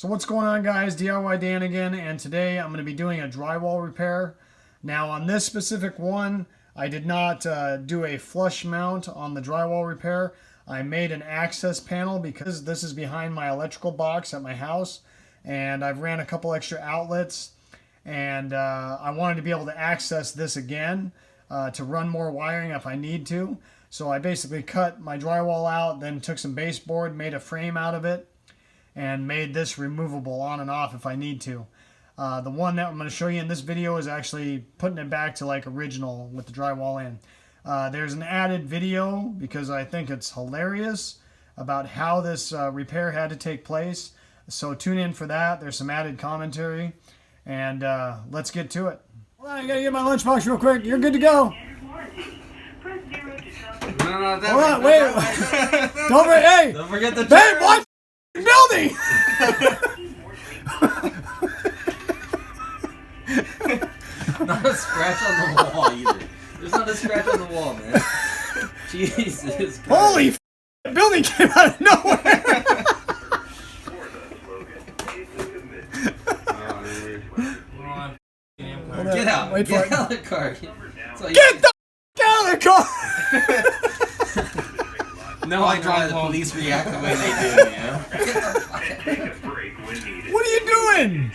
So what's going on, guys? DIY Dan again, and today I'm going to be doing a drywall repair. Now on this specific one, I did not do a flush mount on the drywall repair. I made an access panel because this is behind my electrical box at my house, and I've ran a couple extra outlets, and I wanted to be able to access this again to run more wiring if I need to. So I basically cut my drywall out, then took some baseboard, made a frame out of it, and made this removable on and off if I need to. The one that I'm going to show you in this video is actually putting it back to like original with the drywall in. There's an added video because I think it's hilarious about how this repair had to take place. So tune in for that. There's some added commentary, and let's get to it. Hold on, I gotta get my lunchbox real quick. You're good to go. No, hold on, wait. Don't forget the babe, what building? Not a scratch on the wall either. There's not a scratch on the wall, man. Jesus Christ. Holy building came out of nowhere. Get out. Wait for Get it. out of the car. Get the out of the car. No, I why the police react the way they do, you know? What are you doing?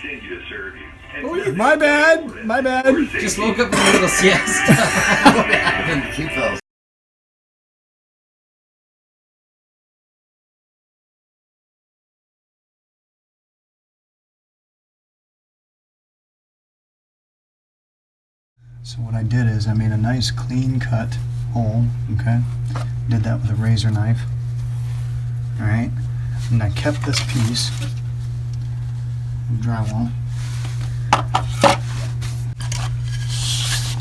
My bad. My bad. Just woke up in the middle of siesta. What happened? Keep those. So what I did is I made a nice clean cut hole, okay? Did that with a razor knife. Alright, and I kept this piece of drywall.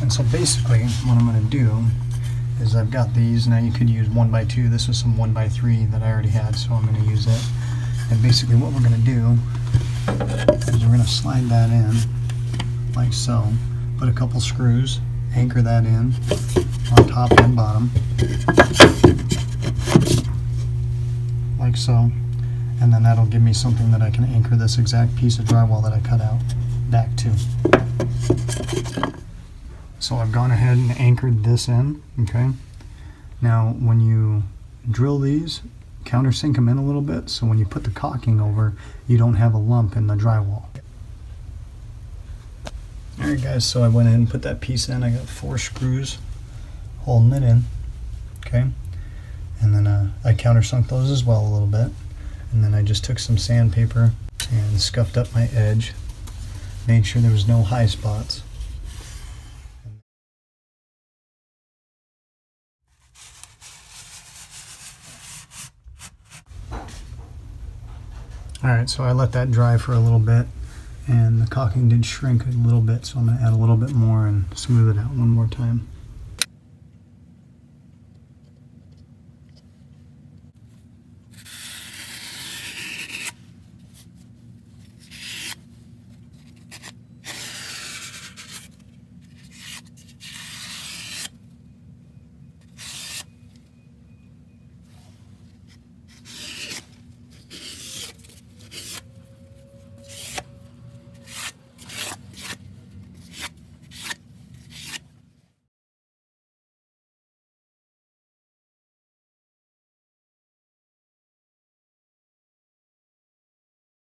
And so basically what I'm going to do is I've got these. Now you could use 1x2. This was some 1x3 that I already had, so I'm going to use it. And basically what we're going to do is we're going to slide that in like so. Put a couple screws, anchor that in on top and bottom, like so, and then that'll give me something that I can anchor this exact piece of drywall that I cut out back to. So I've gone ahead and anchored this in, okay? Now when you drill these, countersink them in a little bit, so when you put the caulking over, you don't have a lump in the drywall. Alright guys, so I went ahead and put that piece in. I got 4 screws holding it in, okay? And then I countersunk those as well a little bit. And then I just took some sandpaper and scuffed up my edge, made sure there was no high spots. Alright, so I let that dry for a little bit. And the caulking did shrink a little bit, so I'm going to add a little bit more and smooth it out one more time.